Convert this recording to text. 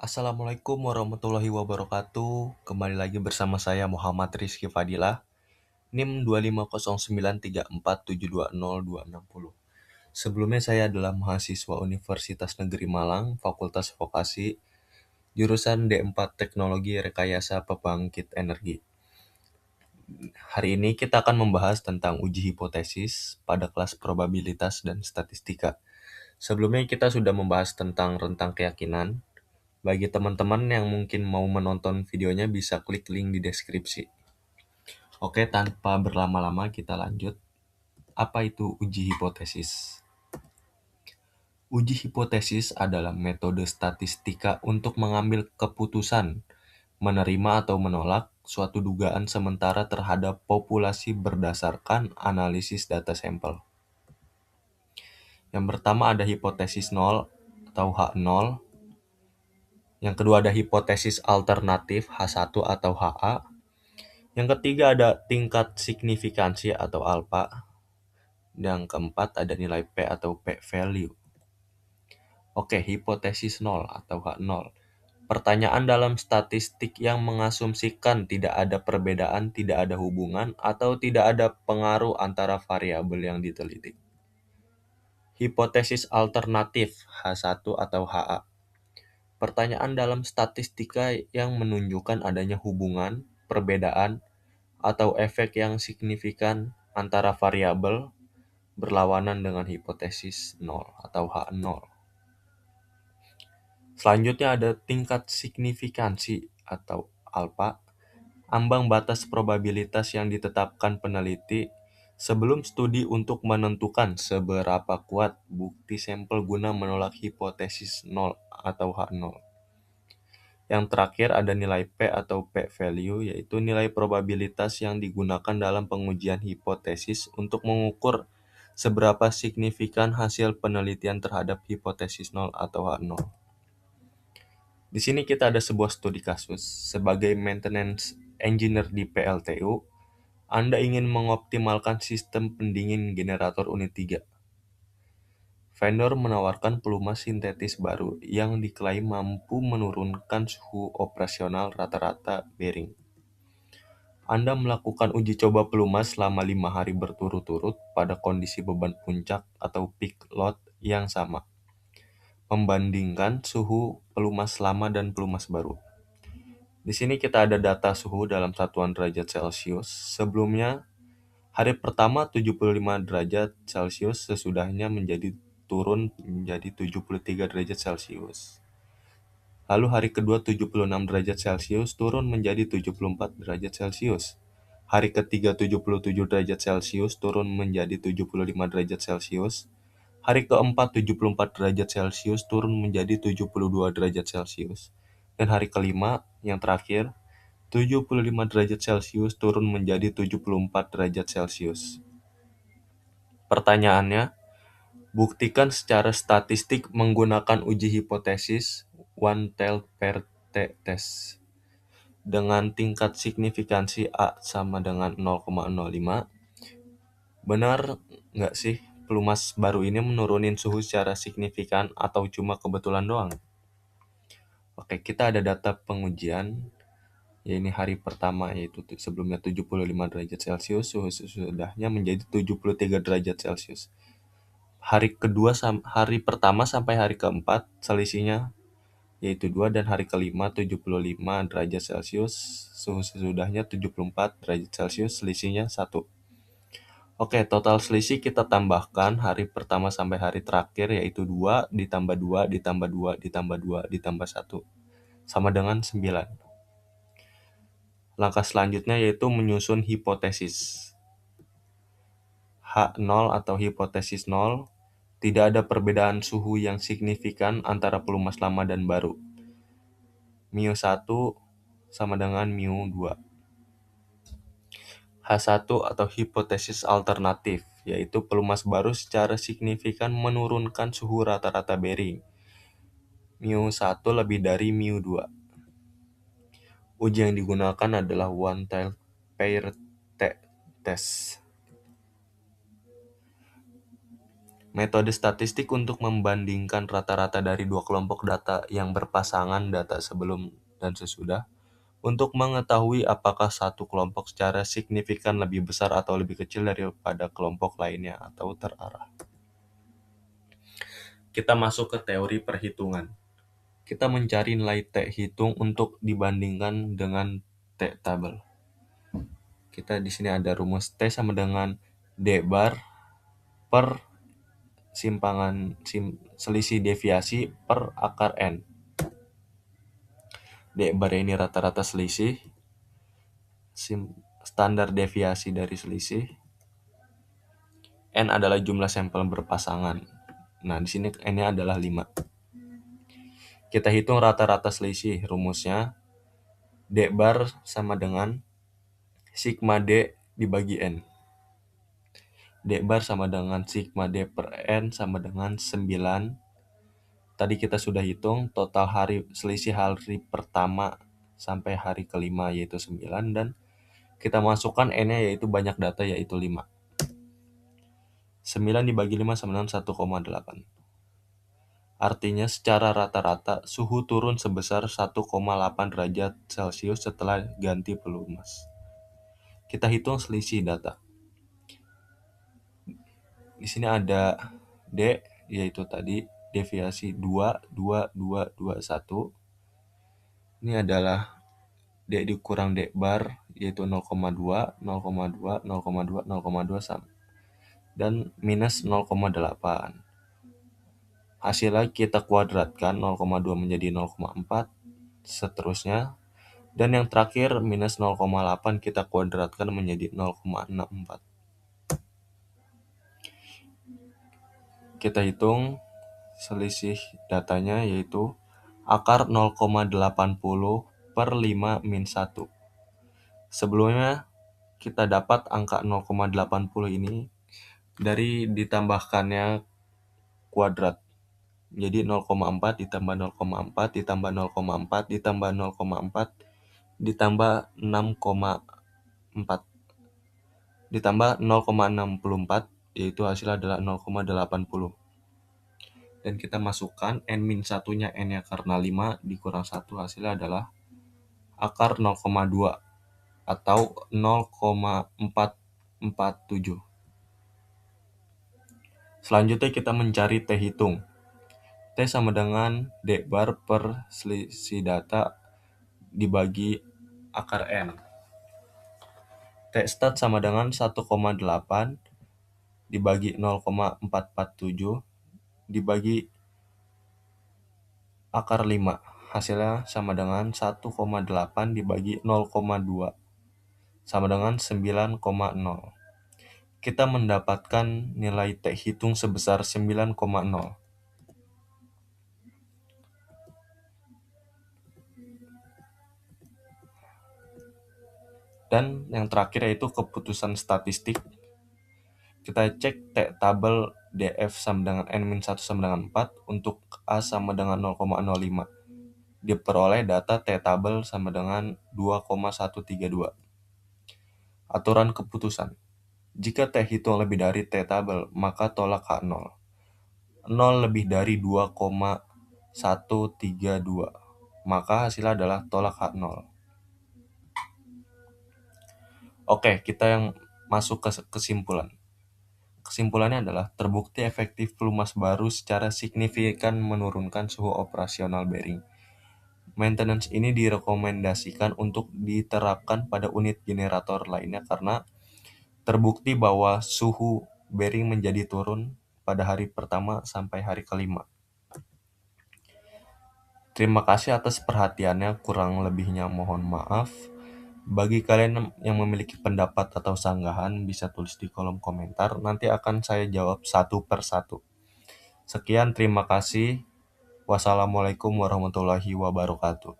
Assalamualaikum warahmatullahi wabarakatuh. Kembali lagi bersama saya Muhammad Rizky Fadilah, NIM 25093472026. Sebelumnya saya adalah mahasiswa Universitas Negeri Malang, Fakultas Vokasi, jurusan D4 Teknologi Rekayasa Pembangkit Energi. Hari ini kita akan membahas tentang uji hipotesis pada kelas probabilitas dan statistika. Sebelumnya kita sudah membahas tentang rentang keyakinan. Bagi teman-teman yang mungkin mau menonton videonya bisa klik link di deskripsi. Oke, tanpa berlama-lama kita lanjut. Apa itu uji hipotesis? Uji hipotesis adalah metode statistika untuk mengambil keputusan, menerima atau menolak suatu dugaan sementara terhadap populasi berdasarkan analisis data sampel. Yang pertama ada hipotesis 0 atau H0. Yang kedua ada hipotesis alternatif H1 atau HA. Yang ketiga ada tingkat signifikansi atau alfa. Yang keempat ada nilai P atau P value. Oke, hipotesis 0 atau H0. Pertanyaan dalam statistik yang mengasumsikan tidak ada perbedaan, tidak ada hubungan, atau tidak ada pengaruh antara variabel yang diteliti. Hipotesis alternatif H1 atau HA. Pertanyaan dalam statistika yang menunjukkan adanya hubungan, perbedaan, atau efek yang signifikan antara variabel berlawanan dengan hipotesis 0 atau H0. Selanjutnya ada tingkat signifikansi atau alfa, ambang batas probabilitas yang ditetapkan peneliti sebelum studi untuk menentukan seberapa kuat bukti sampel guna menolak hipotesis 0 atau H0. Yang terakhir ada nilai P atau P value, yaitu nilai probabilitas yang digunakan dalam pengujian hipotesis untuk mengukur seberapa signifikan hasil penelitian terhadap hipotesis 0 atau H0. Di sini kita ada sebuah studi kasus. Sebagai maintenance engineer di PLTU, Anda ingin mengoptimalkan sistem pendingin generator unit 3. Vendor menawarkan pelumas sintetis baru yang diklaim mampu menurunkan suhu operasional rata-rata bearing. Anda melakukan uji coba pelumas selama 5 hari berturut-turut pada kondisi beban puncak atau peak load yang sama, membandingkan suhu pelumas lama dan pelumas baru. Di sini kita ada data suhu dalam satuan derajat Celcius. Sebelumnya, hari pertama 75 derajat Celcius, sesudahnya turun menjadi 73 derajat Celcius. Lalu hari kedua 76 derajat Celcius turun menjadi 74 derajat Celcius. Hari ketiga 77 derajat Celcius turun menjadi 75 derajat Celcius. Hari keempat 74 derajat Celcius turun menjadi 72 derajat Celcius. Dan hari kelima, yang terakhir, 75 derajat Celcius turun menjadi 74 derajat Celcius. Pertanyaannya, buktikan secara statistik menggunakan uji hipotesis one-tailed pair test dengan tingkat signifikansi A sama dengan 0,05. Benar nggak sih pelumas baru ini menurunin suhu secara signifikan atau cuma kebetulan doang? Oke, kita ada data pengujian. Ya, ini hari pertama, yaitu sebelumnya 75 derajat Celcius, suhu sesudahnya menjadi 73 derajat Celcius. Hari pertama sampai hari keempat selisihnya yaitu 2, dan hari kelima 75 derajat Celcius, suhu sesudahnya 74 derajat Celcius, selisihnya 1. Oke, total selisih kita tambahkan hari pertama sampai hari terakhir, yaitu 2 ditambah 2 ditambah 2 ditambah 2 ditambah 1 sama dengan 9. Langkah selanjutnya yaitu menyusun hipotesis. H0 atau hipotesis 0, tidak ada perbedaan suhu yang signifikan antara pelumas lama dan baru. Mu1 sama dengan Mu2. H1 atau hipotesis alternatif, yaitu pelumas baru secara signifikan menurunkan suhu rata-rata bearing. Mu1 lebih dari Mu2. Uji yang digunakan adalah one-tailed pair test. Metode statistik untuk membandingkan rata-rata dari dua kelompok data yang berpasangan data sebelum dan sesudah untuk mengetahui apakah satu kelompok secara signifikan lebih besar atau lebih kecil daripada kelompok lainnya atau terarah. Kita masuk ke teori perhitungan. Kita mencari nilai T hitung untuk dibandingkan dengan T tabel. Kita di sini ada rumus T sama dengan D bar per selisih deviasi per akar N. D bar ini rata-rata selisih, standar deviasi dari selisih, N adalah jumlah sampel berpasangan. Nah, di sini N-nya adalah 5. Kita hitung rata-rata selisih. Rumusnya D bar sama dengan sigma D dibagi N. D bar sama dengan sigma D per N sama dengan 9. Tadi kita sudah hitung total selisih hari pertama sampai hari kelima yaitu 9, dan kita masukkan N-nya yaitu banyak data yaitu 5. 9 dibagi 5 sama dengan 1,8. Artinya secara rata-rata suhu turun sebesar 1,8 derajat Celcius setelah ganti pelumas. Kita hitung selisih data. Di sini ada D, yaitu tadi deviasi 2, 2, 2, 2, 1. Ini adalah D dikurang D bar, yaitu 0,2, 0,2, 0,2, 0,2 sama. Dan minus 0,8. Hasilnya kita kuadratkan 0,2 menjadi 0,4, seterusnya. Dan yang terakhir minus 0,8 kita kuadratkan menjadi 0,64. Kita hitung selisih datanya yaitu akar 0,80 per 5 min 1. Sebelumnya kita dapat angka 0,80 ini dari ditambahkannya kuadrat. Jadi 0,4 ditambah 0,4 ditambah 0,4 ditambah 0,4 ditambah 6,4 ditambah 0,64, yaitu hasil adalah 0,80. Dan kita masukkan N-1-nya N-nya karena 5 dikurang 1 hasilnya adalah akar 0,2 atau 0,447. Selanjutnya kita mencari T hitung. T sama dengan D bar per selisih data dibagi akar N. T stat sama dengan 1,8 dibagi 0,447 dibagi akar 5. Hasilnya sama dengan 1,8 dibagi 0,2 sama dengan 9,0. Kita mendapatkan nilai T hitung sebesar 9,0. Dan yang terakhir yaitu keputusan statistik. Kita cek T tabel DF sama dengan N-1 sama dengan 4 untuk A sama dengan 0,05. Diperoleh data T tabel sama dengan 2,132. Aturan keputusan. Jika T hitung lebih dari T tabel, maka tolak H0. 0 lebih dari 2,132, maka hasilnya adalah tolak H0. Oke, kita yang masuk ke kesimpulan. Kesimpulannya adalah terbukti efektif pelumas baru secara signifikan menurunkan suhu operasional bearing. Maintenance ini direkomendasikan untuk diterapkan pada unit generator lainnya karena terbukti bahwa suhu bearing menjadi turun pada hari pertama sampai hari kelima. Terima kasih atas perhatiannya, kurang lebihnya mohon maaf. Bagi kalian yang memiliki pendapat atau sanggahan bisa tulis di kolom komentar, nanti akan saya jawab satu per satu. Sekian, terima kasih. Wassalamualaikum warahmatullahi wabarakatuh.